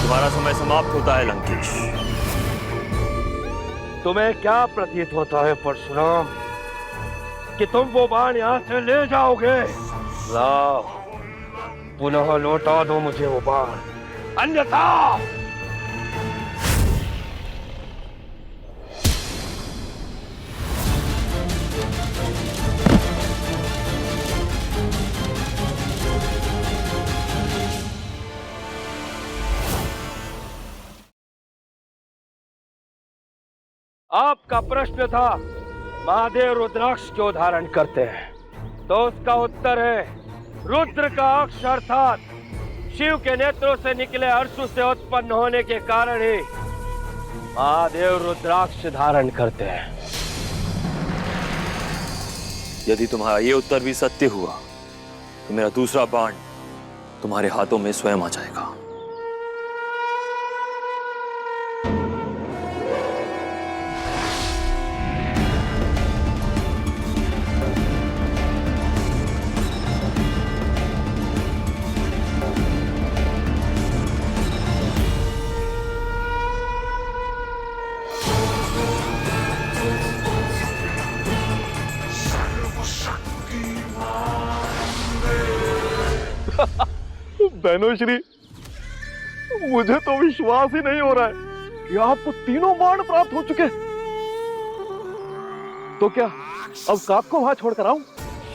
तुम्हारा समय समाप्त होता है लंकेश। तुम्हें क्या प्रतीत होता है परशुराम कि तुम वो बाण यहां से ले जाओगे? लाओ, पुनः लौटा दो मुझे वो बाण, अन्यथा आपका प्रश्न था महादेव रुद्राक्ष क्यों धारण करते हैं, तो उसका उत्तर है रुद्र का अक्ष अर्थात शिव के नेत्रों से निकले अश्रु से उत्पन्न होने के कारण ही महादेव रुद्राक्ष धारण करते हैं। यदि तुम्हारा ये उत्तर भी सत्य हुआ तो मेरा दूसरा बाण तुम्हारे हाथों में स्वयं आ जाएगा। बहनोश्री, मुझे तो विश्वास ही नहीं हो रहा है कि आपको तीनों बाण प्राप्त हो चुके। तो क्या अब काक को वहां छोड़कर आऊं?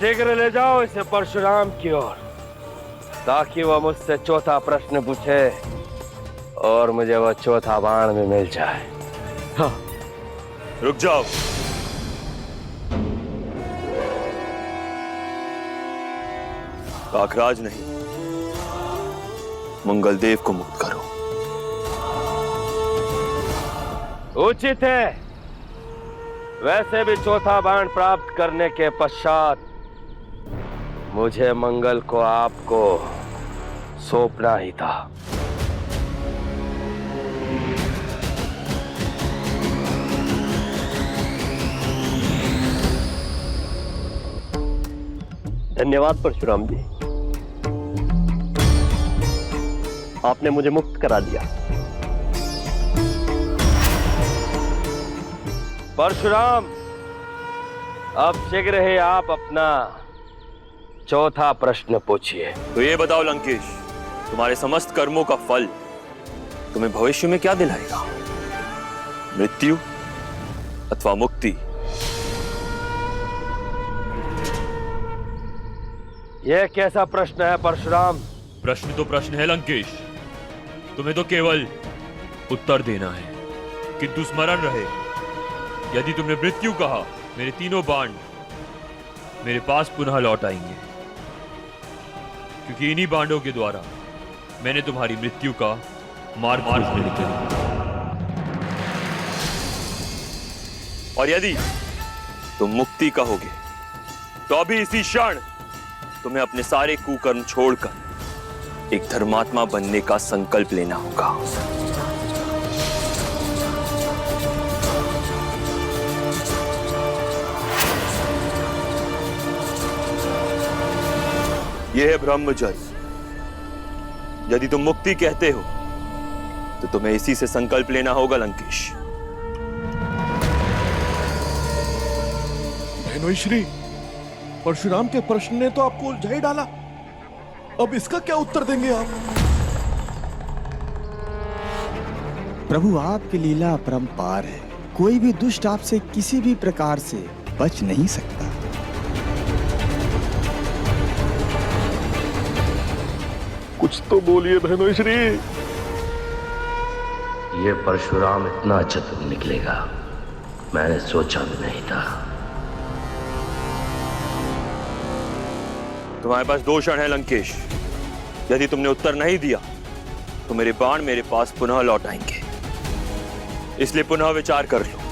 शीघ्र ले जाओ इसे परशुराम की ओर, ताकि वह मुझसे चौथा प्रश्न पूछे और मुझे वह चौथा बाण भी मिल जाए। हाँ। रुक जाओ। काकराज नहीं, मंगलदेव को मुक्त करो। उचित है। वैसे भी चौथा बाण प्राप्त करने के पश्चात मुझे मंगल को आपको सौंपना ही था। धन्यवाद परशुराम जी, आपने मुझे मुक्त करा दिया। परशुराम, अब शीघ्र ही आप अपना चौथा प्रश्न पूछिए। तो ये बताओ लंकेश, तुम्हारे समस्त कर्मों का फल तुम्हें भविष्य में क्या दिलाएगा? मृत्यु अथवा मुक्ति? यह कैसा प्रश्न है परशुराम? प्रश्न तो प्रश्न है लंकेश, तुम्हें तो केवल उत्तर देना है। किंतु स्मरण रहे, यदि तुमने मृत्यु कहा, मेरे तीनों बाण मेरे पास पुनः लौट आएंगे, क्योंकि इन्हीं बाणों के द्वारा मैंने तुम्हारी मृत्यु का मार्ग निकाला। और यदि तुम मुक्ति कहोगे तो अभी इसी क्षण तुम्हें अपने सारे कुकर्म छोड़कर एक धर्मात्मा बनने का संकल्प लेना होगा। यह है ब्रह्मचर्य। यदि तुम मुक्ति कहते हो तो तुम्हें इसी से संकल्प लेना होगा लंकेश। बहनोश्री, परशुराम के प्रश्न ने तो आपको उलझा ही डाला। अब इसका क्या उत्तर देंगे आप? प्रभु, आपकी लीला अपरंपार है। कोई भी दुष्ट आपसे किसी भी प्रकार से बच नहीं सकता। कुछ तो बोलिए बहनोश्री। ये परशुराम इतना चतुर निकलेगा, मैंने सोचा भी नहीं था। तुम्हारे पास 2 क्षण है लंकेश। यदि तुमने उत्तर नहीं दिया तो मेरे बाण मेरे पास पुनः लौट आएंगे, इसलिए पुनः विचार कर लो।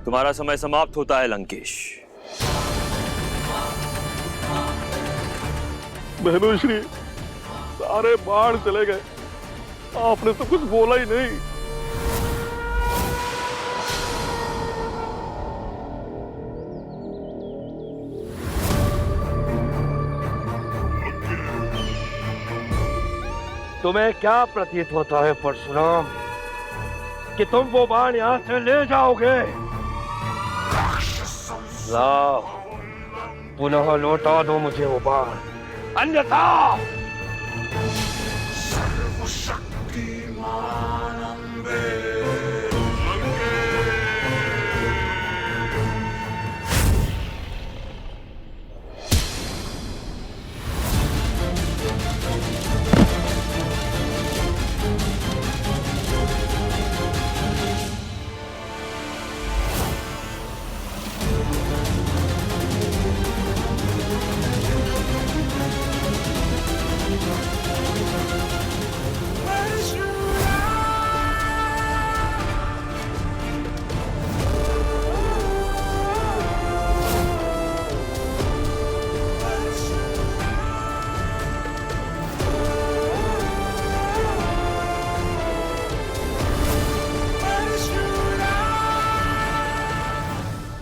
तुम्हारा समय समाप्त होता है लंकेश। बहनोश्री, सारे बाढ़ चले गए, आपने तो कुछ बोला ही नहीं। तुम्हें क्या प्रतीत होता है परशुराम कि तुम वो बाण यहां से ले जाओगे? लाओ, पुनः लौटा दो मुझे वो बाण, अन्यथा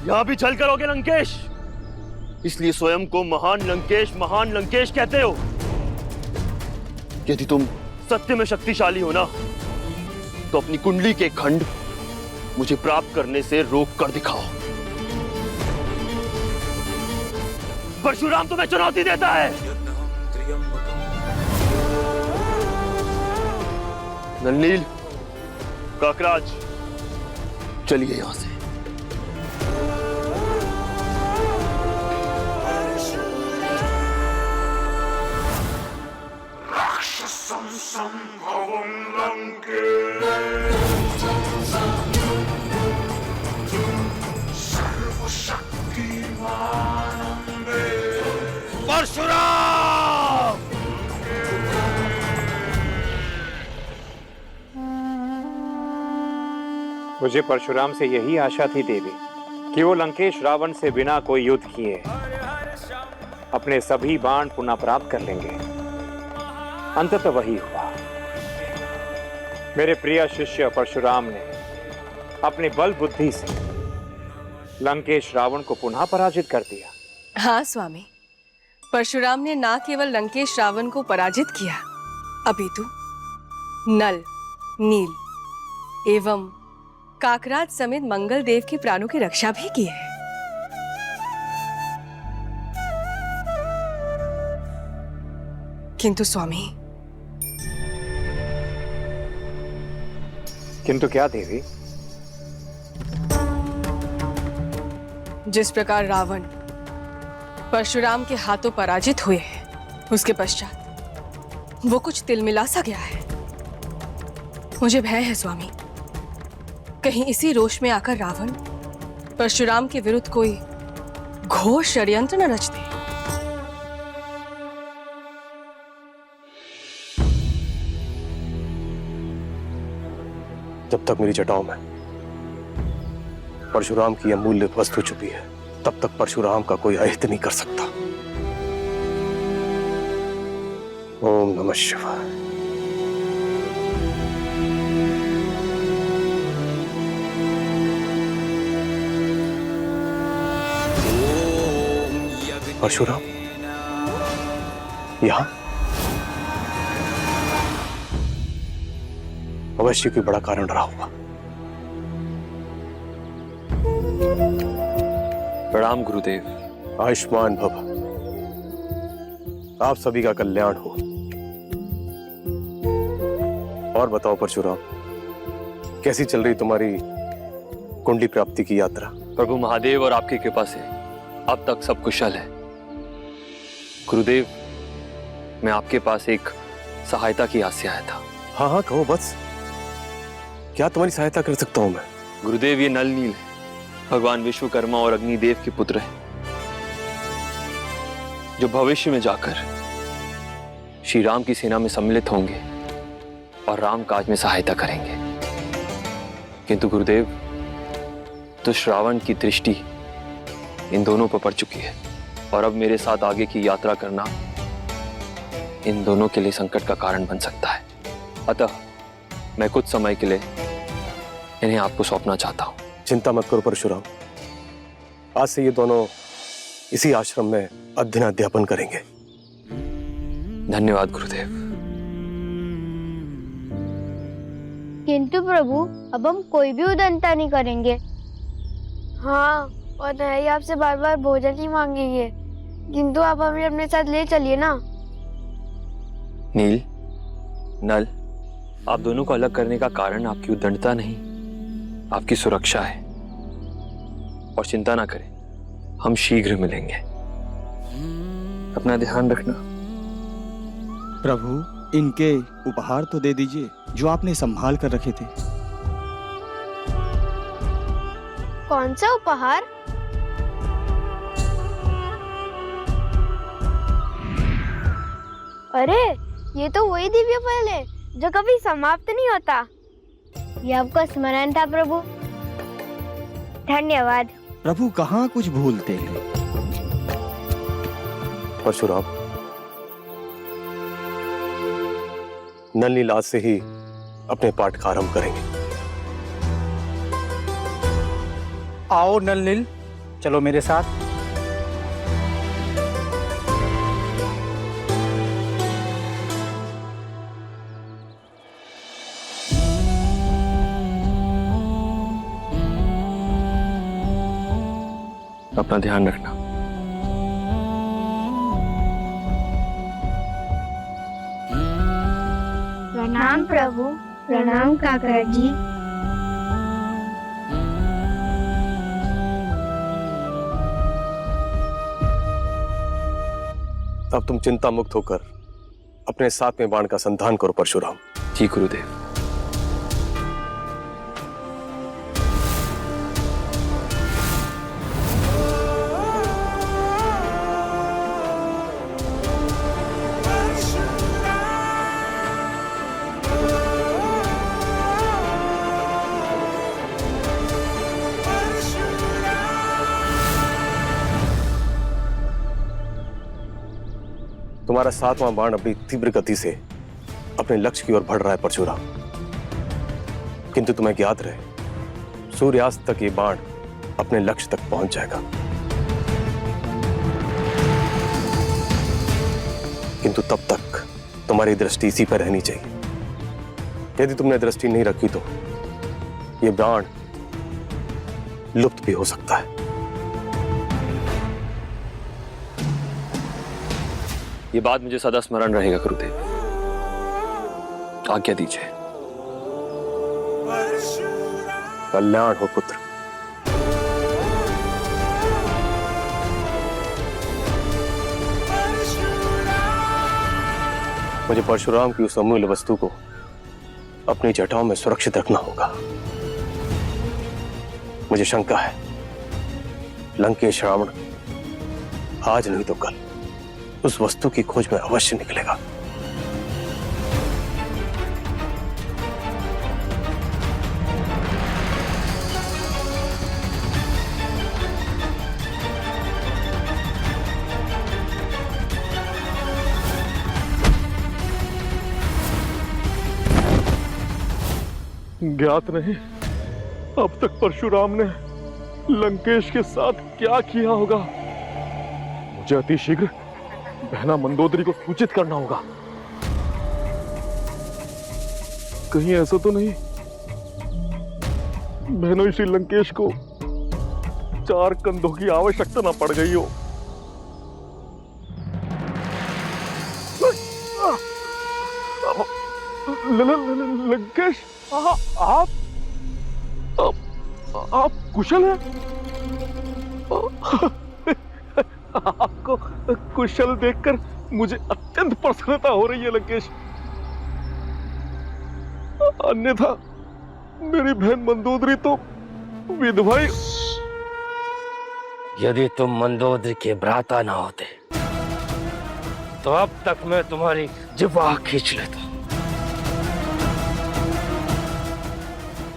यहां भी छल करोगे लंकेश, इसलिए स्वयं को महान लंकेश कहते हो। यदि तुम सत्य में शक्तिशाली हो ना, तो अपनी कुंडली के खंड मुझे प्राप्त करने से रोक कर दिखाओ। परशुराम तुम्हें चुनौती देता है। नलनील, काकराज, चलिए यहां से। परशुराम! मुझे परशुराम से यही आशा थी देवी कि वो लंकेश रावण से बिना कोई युद्ध किए अपने सभी बाण पुनः प्राप्त कर लेंगे। अंततः वही हुआ। मेरे प्रिय शिष्य परशुराम ने अपनी बल बुद्धि से लंकेश रावण को पुनः पराजित कर दिया। हाँ स्वामी, परशुराम ने ना केवल लंकेश रावण को पराजित किया, अपितु नल, नील एवं काकराज समेत मंगल देव के प्राणों की रक्षा भी की है। किंतु स्वामी, किंतु क्या देवी? जिस प्रकार रावण परशुराम के हाथों पराजित हुए हैं, उसके पश्चात वो कुछ तिलमिला सा गया है। मुझे भय है स्वामी, कहीं इसी रोष में आकर रावण परशुराम के विरुद्ध कोई घोर षड्यंत्र न रच दे। जब तक मेरी जटाओं में परशुराम की अमूल्य वस्तु छुपी है, तब तक परशुराम का कोई अहित नहीं कर सकता। ओम नमः शिवाय। परशुराम यहां अवश्य कोई बड़ा कारण रहा होगा। प्रणाम गुरुदेव। आयुष्मान भव। आप सभी का कल्याण हो। और बताओ परशुराम, कैसी चल रही तुम्हारी कुंडली प्राप्ति की यात्रा? प्रभु महादेव और आपकी कृपा से अब तक सब कुशल है। गुरुदेव, मैं आपके पास एक सहायता की आस से आया था। हाँ हाँ कहो बस, क्या तुम्हारी सहायता कर सकता हूं मैं? गुरुदेव, ये नल नील है, भगवान विश्वकर्मा और अग्निदेव के पुत्र हैं, जो भविष्य में जाकर श्री राम की सेना में सम्मिलित होंगे और राम काज में सहायता करेंगे। किंतु गुरुदेव, दुष्ट रावण की दृष्टि इन दोनों पर पड़ चुकी है और अब मेरे साथ आगे की यात्रा करना इन दोनों के लिए संकट का कारण बन सकता है। अतः मैं कुछ समय के लिए इन्हें आपको सौंपना चाहता हूं। चिंता मत करो परशुराम, आज से ये दोनों इसी आश्रम में अध्ययन अध्यापन करेंगे। धन्यवाद गुरुदेव। किंतु प्रभु अब हम कोई भी उदंता नहीं करेंगे। हाँ, और न ही आपसे बार बार भोजन ही मांगेंगे, किंतु आप हमें अपने साथ ले चलिए ना। नील, नल, आप दोनों को अलग करने का कारण आपकी उद्दंडता नहीं, आपकी सुरक्षा है। और चिंता ना करें, हम शीघ्र मिलेंगे। अपना ध्यान रखना। प्रभु, इनके उपहार तो दे दीजिए जो आपने संभाल कर रखे थे। कौन सा उपहार? अरे, ये तो वही दिव्य फल है जो कभी समाप्त नहीं होता। ये आपका स्मरण था प्रभु, धन्यवाद। प्रभु कहाँ कुछ भूलते हैं। परशुराम, नल नील आज से ही अपने पाठ का आरंभ करेंगे। आओ नल नील, चलो मेरे साथ। अपना ध्यान रखना। प्रणाम प्रभु। प्रणाम काका जी। अब तुम चिंता मुक्त होकर अपने 7वें बाण का संधान करो परशुराम। जी गुरुदेव। तुम्हारा 7वां बाण अपनी तीव्र गति से अपने लक्ष्य की ओर बढ़ रहा है परशुराम, किंतु तुम्हें ज्ञात रहे सूर्यास्त तक ये बाण अपने लक्ष्य तक पहुंच जाएगा। किंतु तब तक तुम्हारी दृष्टि इसी पर रहनी चाहिए। यदि तुमने दृष्टि नहीं रखी तो ये बाण लुप्त भी हो सकता है। ये बात मुझे सदा स्मरण रहेगा गुरुदेव। आज्ञा दीजिए। कल्याण हो पुत्र। मुझे परशुराम की उस अमूल्य वस्तु को अपनी जटाओं में सुरक्षित रखना होगा। मुझे शंका है लंकेश रावण आज नहीं तो कल उस वस्तु की खोज में अवश्य निकलेगा। ज्ञात नहीं अब तक परशुराम ने लंकेश के साथ क्या किया होगा। मुझे अतिशीघ्र बहना मंदोदरी को सूचित करना होगा। कहीं ऐसा तो नहीं बहनोई श्री लंकेश को 4 कंधों की आवश्यकता ना पड़ गई हो। लंकेश, आप कुशल हैं? आपको कुशल देखकर मुझे अत्यंत प्रसन्नता हो रही है लंकेश। अन्यथा मेरी बहन मंदोदरी तो विधवा। यदि तुम मंदोदरी के भ्राता ना होते तो अब तक मैं तुम्हारी जिह्वा खींच लेता।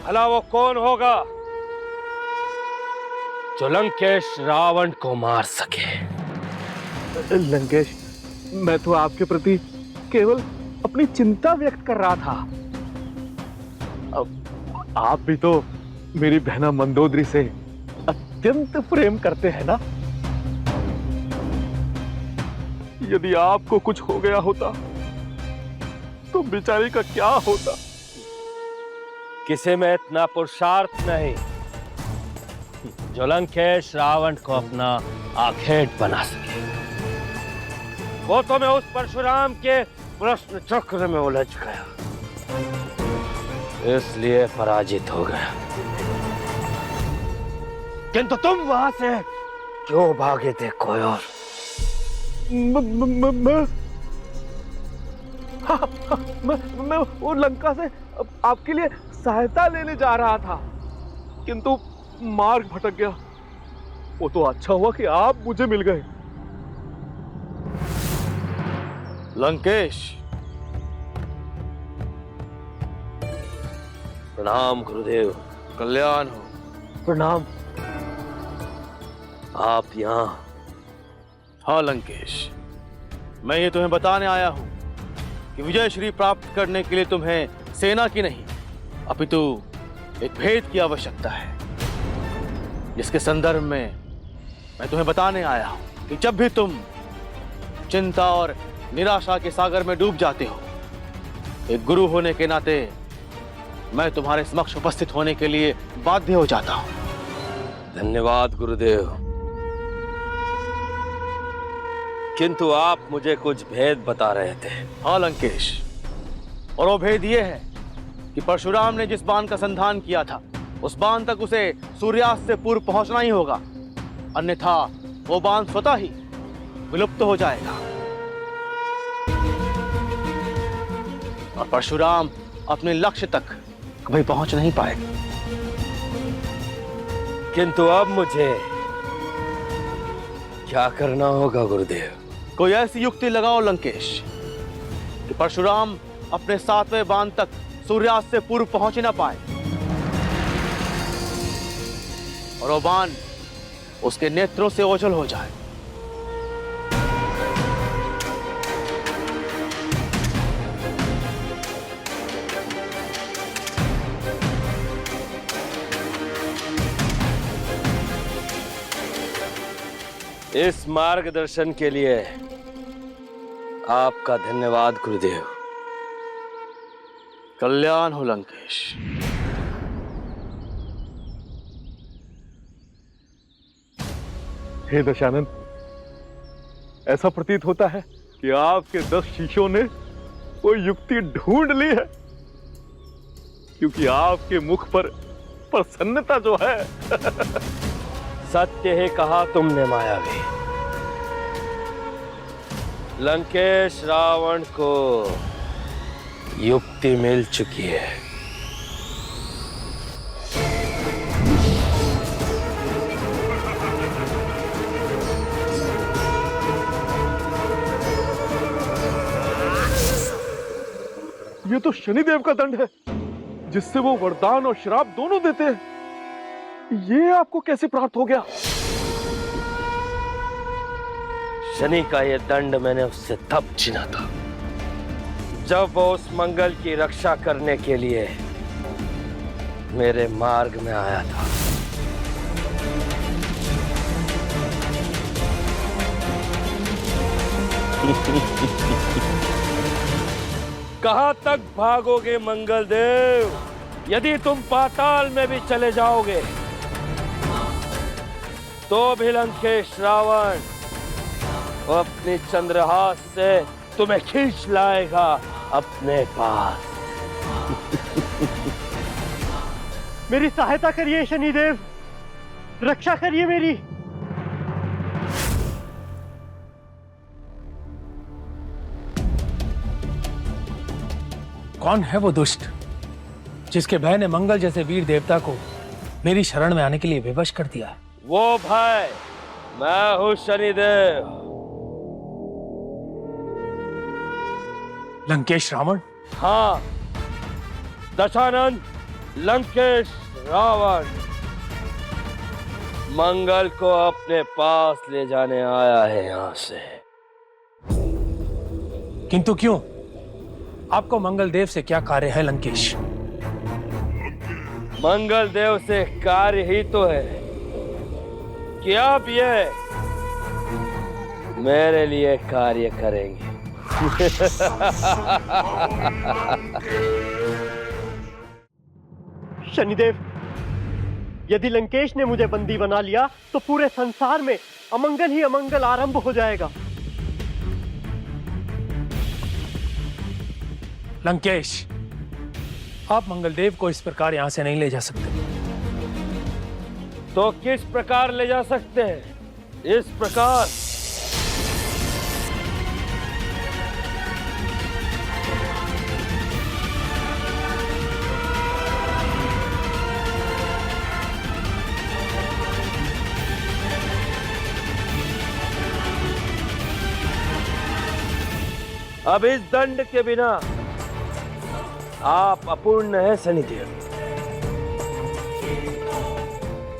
भला वो कौन होगा जो लंकेश रावण को मार सके। लंकेश, मैं तो आपके प्रति केवल अपनी चिंता व्यक्त कर रहा था। अब आप भी तो मेरी बहना मंदोदरी से अत्यंत प्रेम करते हैं ना? यदि आपको कुछ हो गया होता तो बेचारी का क्या होता? किसी में इतना पुरुषार्थ नहीं जो लंकेश रावण को अपना आखेट बना सके। वो तो मैं उस परशुराम के प्रश्न चक्र में उलझ गया, इसलिए पराजित हो गया। किंतु तुम वहां से क्यों भागे थे कोई और? मैं वो लंका से आपके लिए सहायता लेने जा रहा था, किंतु मार्ग भटक गया। वो तो अच्छा हुआ कि आप मुझे मिल गए। लंकेश, प्रणाम गुरुदेव। कल्याण हो। प्रणाम। आप यहाँ? हाँ लंकेश, मैं ये तुम्हें बताने आया हूं कि विजय श्री प्राप्त करने के लिए तुम्हें सेना की नहीं अपितु एक भेद की आवश्यकता है, जिसके संदर्भ में मैं तुम्हें बताने आया हूं कि जब भी तुम चिंता और निराशा के सागर में डूब जाते हो, एक गुरु होने के नाते मैं तुम्हारे समक्ष उपस्थित होने के लिए बाध्य हो जाता हूं। धन्यवाद गुरुदेव, किंतु आप मुझे कुछ भेद बता रहे थे। हाँ लंकेश, और वो भेद ये है कि परशुराम ने जिस बाण का संधान किया था उस बाण तक उसे सूर्यास्त से पूर्व पहुंचना ही होगा, अन्यथा वो बाण स्वतः ही विलुप्त हो जाएगा और परशुराम अपने लक्ष्य तक कभी पहुंच नहीं पाएगा। किंतु अब मुझे क्या करना होगा गुरुदेव? कोई ऐसी युक्ति लगाओ लंकेश कि परशुराम अपने 7वें बाण तक सूर्यास्त से पूर्व पहुंच ही ना पाए और वो बाण उसके नेत्रों से ओझल हो जाए। इस मार्गदर्शन के लिए आपका धन्यवाद गुरुदेव। कल्याण हो लंकेश। हे दशानन, ऐसा प्रतीत होता है कि आपके 10 शिष्यों ने कोई युक्ति ढूंढ ली है, क्योंकि आपके मुख पर प्रसन्नता जो है। सत्य ही कहा तुमने मायावी। लंकेश रावण को युक्ति मिल चुकी है। ये तो शनिदेव का दंड है, जिससे वो वरदान और श्राप दोनों देते हैं। ये आपको कैसे प्राप्त हो गया? शनि का ये दंड मैंने उससे तब छीना था जब वो उस मंगल की रक्षा करने के लिए मेरे मार्ग में आया था। कहां तक भागोगे मंगल देव? यदि तुम पाताल में भी चले जाओगे तो भी लंकेश रावण वो अपनी चंद्रहास से तुम्हें खींच लाएगा अपने पास। मेरी सहायता करिए शनिदेव, रक्षा करिए मेरी। कौन है वो दुष्ट जिसके भय ने मंगल जैसे वीर देवता को मेरी शरण में आने के लिए विवश कर दिया? वो भय मैं हूं शनिदेव। लंकेश रावण? हाँ, दशानन, लंकेश रावण। मंगल को अपने पास ले जाने आया है यहां से। किंतु क्यों? आपको मंगल देव से क्या कार्य है लंकेश? मंगल देव से कार्य ही तो है कि आप ये मेरे लिए कार्य करेंगे। शनिदेव, यदि लंकेश ने मुझे बंदी बना लिया तो पूरे संसार में अमंगल ही अमंगल आरंभ हो जाएगा। लंकेश, आप मंगलदेव को इस प्रकार यहां से नहीं ले जा सकते। तो किस प्रकार ले जा सकते हैं? इस प्रकार। अब इस दंड के बिना आप अपूर्ण है शनिदेव,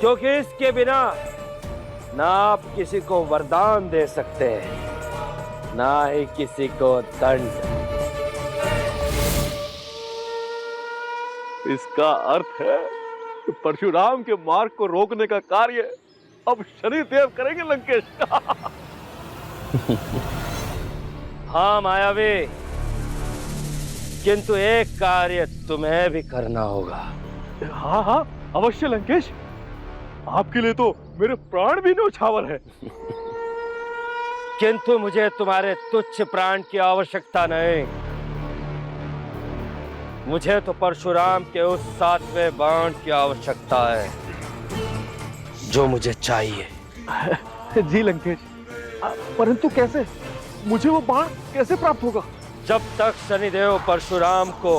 क्योंकि इसके बिना ना आप किसी को वरदान दे सकते हैं ना ही किसी को दंड। इसका अर्थ है कि परशुराम के मार्ग को रोकने का कार्य अब शनिदेव करेंगे लंकेश। हाँ मायावी, किंतु एक कार्य तुम्हें भी करना होगा। हाँ हाँ अवश्य लंकेश, आपके लिए तो मेरे प्राण भी न्यौछावर है। किंतु मुझे तुम्हारे तुच्छ प्राण की आवश्यकता नहीं। मुझे तो परशुराम के उस 7वें बाण की आवश्यकता है जो मुझे चाहिए। जी लंकेश, परंतु कैसे? मुझे वो बाण कैसे प्राप्त होगा? जब तक शनिदेव परशुराम को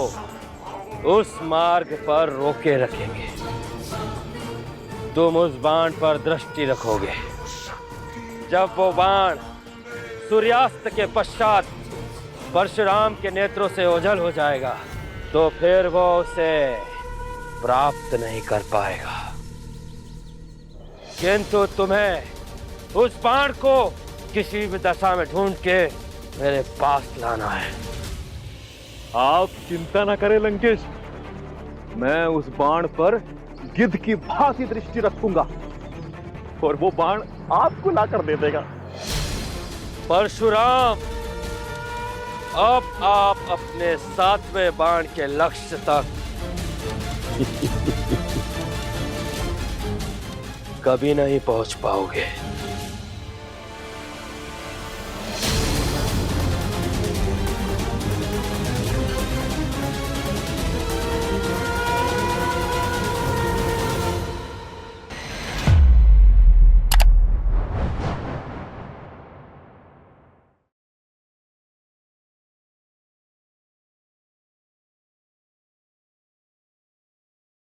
उस मार्ग पर रोके रखेंगे, तुम उस बाण पर दृष्टि रखोगे। जब वो बाण सूर्यास्त के पश्चात परशुराम के नेत्रों से ओझल हो जाएगा, तो फिर वो उसे प्राप्त नहीं कर पाएगा। किंतु तुम्हें उस बाण को किसी भी दशा में ढूंढ के मेरे पास लाना है। आप चिंता न करें लंकेश, मैं उस बाण पर गिद्ध की भांति दृष्टि रखूंगा और वो बाण आपको लाकर दे देगा। परशुराम, अब आप अपने 7वें बाण के लक्ष्य तक कभी नहीं पहुंच पाओगे।